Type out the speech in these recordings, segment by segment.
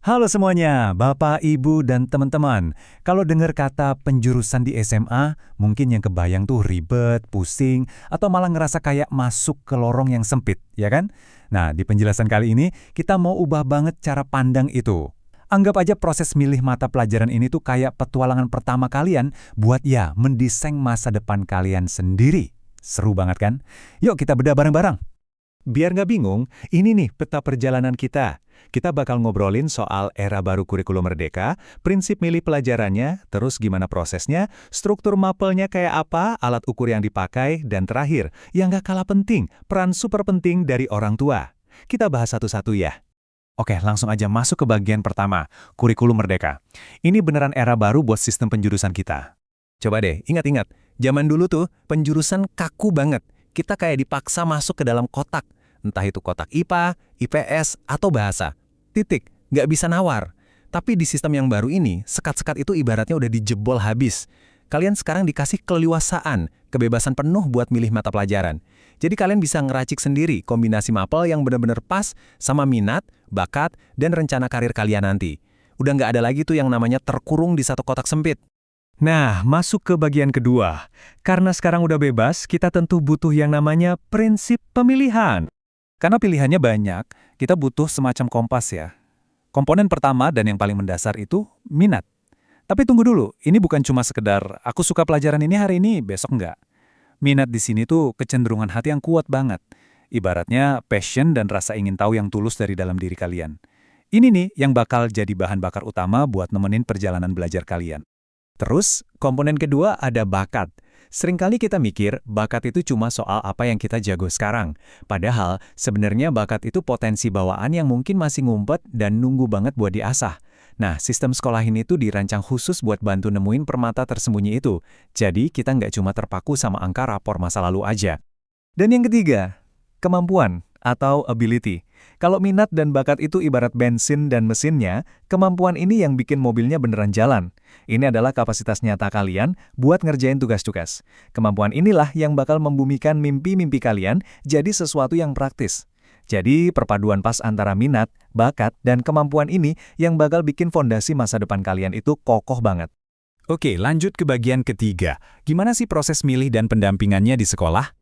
Halo semuanya, Bapak, Ibu, dan teman-teman. Kalau dengar kata penjurusan di SMA, mungkin yang kebayang tuh ribet, pusing, atau malah ngerasa kayak masuk ke lorong yang sempit, ya kan? Nah, di penjelasan kali ini, kita mau ubah banget cara pandang itu. Anggap aja proses milih mata pelajaran ini tuh kayak petualangan pertama kalian buat ya mendesain masa depan kalian sendiri. Seru banget kan? Yuk kita bedah bareng-bareng. Biar nggak bingung, ini nih peta perjalanan kita. Kita bakal ngobrolin soal era baru kurikulum merdeka, prinsip milih pelajarannya, terus gimana prosesnya, struktur mapelnya kayak apa, alat ukur yang dipakai, dan terakhir, yang nggak kalah penting, peran super penting dari orang tua. Kita bahas satu-satu ya. Oke, langsung aja masuk ke bagian pertama, kurikulum merdeka. Ini beneran era baru buat sistem penjurusan kita. Coba deh, ingat-ingat, zaman dulu tuh penjurusan kaku banget. Kita kayak dipaksa masuk ke dalam kotak. Entah itu kotak IPA, IPS, atau bahasa. Titik, nggak bisa nawar. Tapi di sistem yang baru ini, sekat-sekat itu ibaratnya udah dijebol habis. Kalian sekarang dikasih keleluasaan, kebebasan penuh buat milih mata pelajaran. Jadi kalian bisa ngeracik sendiri kombinasi mapel yang benar-benar pas sama minat, bakat, dan rencana karir kalian nanti. Udah nggak ada lagi tuh yang namanya terkurung di satu kotak sempit. Nah, masuk ke bagian kedua. Karena sekarang udah bebas, kita tentu butuh yang namanya prinsip pemilihan. Karena pilihannya banyak, kita butuh semacam kompas ya. Komponen pertama dan yang paling mendasar itu minat. Tapi tunggu dulu, ini bukan cuma sekedar aku suka pelajaran ini hari ini, besok enggak. Minat di sini tuh kecenderungan hati yang kuat banget. Ibaratnya passion dan rasa ingin tahu yang tulus dari dalam diri kalian. Ini nih yang bakal jadi bahan bakar utama buat nemenin perjalanan belajar kalian. Terus, komponen kedua ada bakat. Seringkali kita mikir bakat itu cuma soal apa yang kita jago sekarang. Padahal, sebenarnya bakat itu potensi bawaan yang mungkin masih ngumpet dan nunggu banget buat diasah. Nah, sistem sekolah ini tuh dirancang khusus buat bantu nemuin permata tersembunyi itu. Jadi, kita nggak cuma terpaku sama angka rapor masa lalu aja. Dan yang ketiga, kemampuan atau ability. Kalau minat dan bakat itu ibarat bensin dan mesinnya, kemampuan ini yang bikin mobilnya beneran jalan. Ini adalah kapasitas nyata kalian buat ngerjain tugas-tugas. Kemampuan inilah yang bakal membumikan mimpi-mimpi kalian jadi sesuatu yang praktis. Jadi, perpaduan pas antara minat, bakat, dan kemampuan ini yang bakal bikin fondasi masa depan kalian itu kokoh banget. Oke, lanjut ke bagian ketiga. Gimana sih proses milih dan pendampingannya di sekolah?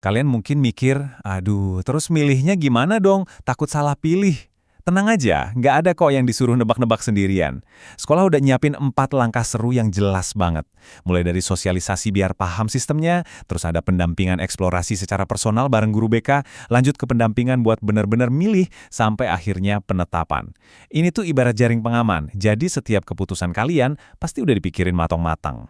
Kalian mungkin mikir, aduh, terus milihnya gimana dong? Takut salah pilih. Tenang aja, nggak ada kok yang disuruh nebak-nebak sendirian. Sekolah udah nyiapin 4 langkah seru yang jelas banget. Mulai dari sosialisasi biar paham sistemnya, terus ada pendampingan eksplorasi secara personal bareng guru BK, lanjut ke pendampingan buat benar-benar milih, sampai akhirnya penetapan. Ini tuh ibarat jaring pengaman, jadi setiap keputusan kalian pasti udah dipikirin matang-matang.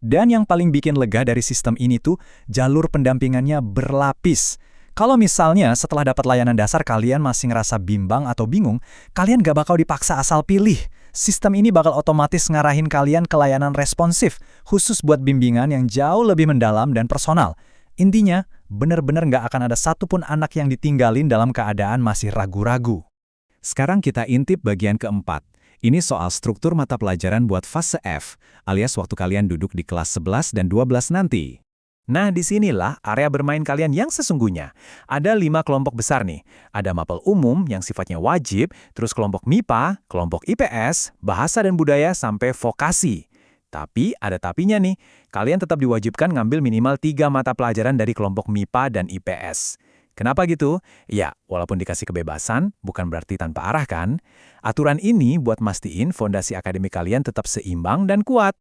Dan yang paling bikin lega dari sistem ini tuh, jalur pendampingannya berlapis. Kalau misalnya setelah dapat layanan dasar kalian masih ngerasa bimbang atau bingung, kalian gak bakal dipaksa asal pilih. Sistem ini bakal otomatis ngarahin kalian ke layanan responsif, khusus buat bimbingan yang jauh lebih mendalam dan personal. Intinya, bener-bener gak akan ada satupun anak yang ditinggalin dalam keadaan masih ragu-ragu. Sekarang kita intip bagian keempat. Ini soal struktur mata pelajaran buat fase F, alias waktu kalian duduk di kelas 11 dan 12 nanti. Nah, disinilah area bermain kalian yang sesungguhnya. Ada 5 kelompok besar nih. Ada mapel umum yang sifatnya wajib, terus kelompok MIPA, kelompok IPS, bahasa dan budaya, sampai vokasi. Tapi ada tapinya nih, kalian tetap diwajibkan ngambil minimal 3 mata pelajaran dari kelompok MIPA dan IPS. Kenapa gitu? Ya, walaupun dikasih kebebasan, bukan berarti tanpa arah kan? Aturan ini buat mastiin fondasi akademik kalian tetap seimbang dan kuat.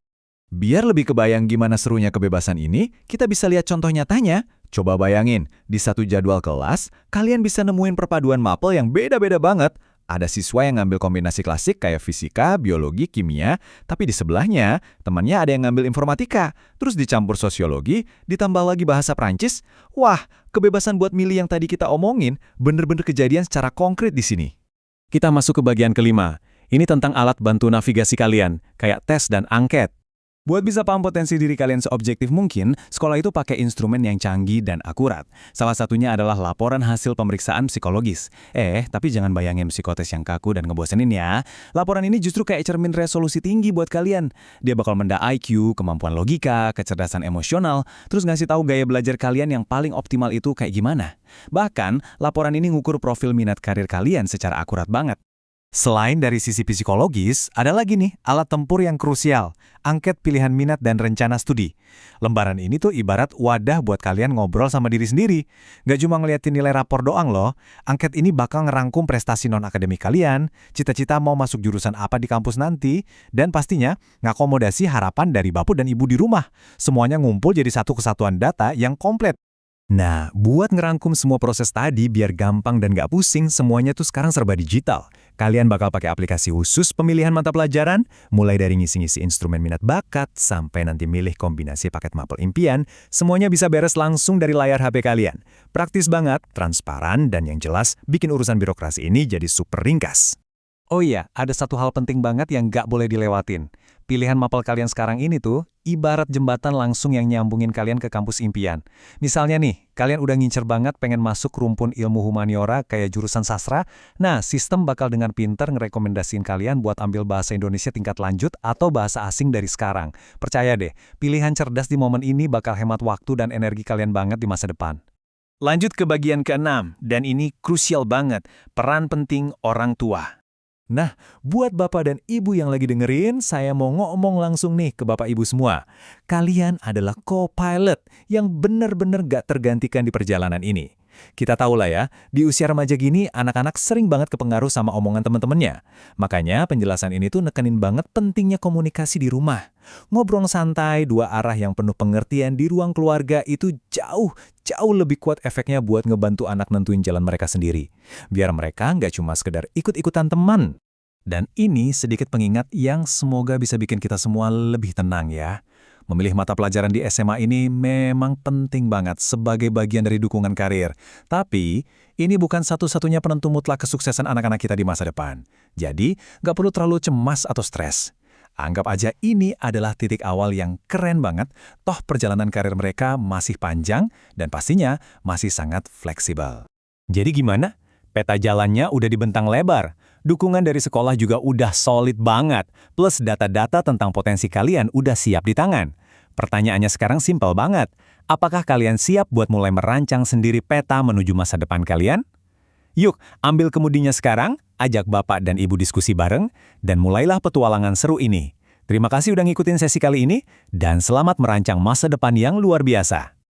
Biar lebih kebayang gimana serunya kebebasan ini, kita bisa lihat contoh nyatanya. Coba bayangin, di satu jadwal kelas, kalian bisa nemuin perpaduan mapel yang beda-beda banget. Ada siswa yang ngambil kombinasi klasik kayak fisika, biologi, kimia, tapi di sebelahnya, temannya ada yang ngambil informatika, terus dicampur sosiologi, ditambah lagi bahasa Prancis. Wah, kebebasan buat milih yang tadi kita omongin bener-bener kejadian secara konkret di sini. Kita masuk ke bagian kelima. Ini tentang alat bantu navigasi kalian, kayak tes dan angket. Buat bisa paham potensi diri kalian seobjektif mungkin, sekolah itu pakai instrumen yang canggih dan akurat. Salah satunya adalah laporan hasil pemeriksaan psikologis. Tapi jangan bayangin psikotes yang kaku dan ngebosenin ya. Laporan ini justru kayak cermin resolusi tinggi buat kalian. Dia bakal menda IQ, kemampuan logika, kecerdasan emosional, terus ngasih tahu gaya belajar kalian yang paling optimal itu kayak gimana. Bahkan, laporan ini ngukur profil minat karir kalian secara akurat banget. Selain dari sisi psikologis, ada lagi nih alat tempur yang krusial, angket pilihan minat dan rencana studi. Lembaran ini tuh ibarat wadah buat kalian ngobrol sama diri sendiri. Nggak cuma ngeliatin nilai rapor doang loh, angket ini bakal ngerangkum prestasi non-akademik kalian, cita-cita mau masuk jurusan apa di kampus nanti, dan pastinya ngakomodasi harapan dari bapak dan ibu di rumah. Semuanya ngumpul jadi satu kesatuan data yang komplit. Nah, buat ngerangkum semua proses tadi biar gampang dan nggak pusing, semuanya tuh sekarang serba digital. Kalian bakal pakai aplikasi khusus pemilihan mata pelajaran, mulai dari ngisi-ngisi instrumen minat bakat, sampai nanti milih kombinasi paket mapel impian, semuanya bisa beres langsung dari layar HP kalian. Praktis banget, transparan, dan yang jelas bikin urusan birokrasi ini jadi super ringkas. Oh iya, ada satu hal penting banget yang nggak boleh dilewatin. Pilihan mapel kalian sekarang ini tuh, ibarat jembatan langsung yang nyambungin kalian ke kampus impian. Misalnya nih, kalian udah ngincer banget pengen masuk rumpun ilmu humaniora kayak jurusan sastra, nah sistem bakal dengan pinter ngerekomendasiin kalian buat ambil bahasa Indonesia tingkat lanjut atau bahasa asing dari sekarang. Percaya deh, pilihan cerdas di momen ini bakal hemat waktu dan energi kalian banget di masa depan. Lanjut ke bagian ke-6, dan ini krusial banget, peran penting orang tua. Nah, buat Bapak dan Ibu yang lagi dengerin, saya mau ngomong langsung nih ke Bapak Ibu semua. Kalian adalah co-pilot yang benar-benar gak tergantikan di perjalanan ini. Kita tahu lah ya, di usia remaja gini, anak-anak sering banget kepengaruh sama omongan teman-temannya. Makanya penjelasan ini tuh nekenin banget pentingnya komunikasi di rumah. Ngobrol santai, dua arah yang penuh pengertian di ruang keluarga itu jauh lebih kuat efeknya buat ngebantu anak nentuin jalan mereka sendiri. Biar mereka nggak cuma sekedar ikut-ikutan teman. Dan ini sedikit pengingat yang semoga bisa bikin kita semua lebih tenang ya. Memilih mata pelajaran di SMA ini memang penting banget sebagai bagian dari dukungan karir. Tapi, ini bukan satu-satunya penentu mutlak kesuksesan anak-anak kita di masa depan. Jadi, nggak perlu terlalu cemas atau stres. Anggap aja ini adalah titik awal yang keren banget, toh perjalanan karir mereka masih panjang dan pastinya masih sangat fleksibel. Jadi gimana? Peta jalannya udah dibentang lebar. Dukungan dari sekolah juga udah solid banget. Plus data-data tentang potensi kalian udah siap di tangan. Pertanyaannya sekarang simpel banget. Apakah kalian siap buat mulai merancang sendiri peta menuju masa depan kalian? Yuk, ambil kemudinya sekarang, ajak Bapak dan Ibu diskusi bareng, dan mulailah petualangan seru ini. Terima kasih udah ngikutin sesi kali ini, dan selamat merancang masa depan yang luar biasa.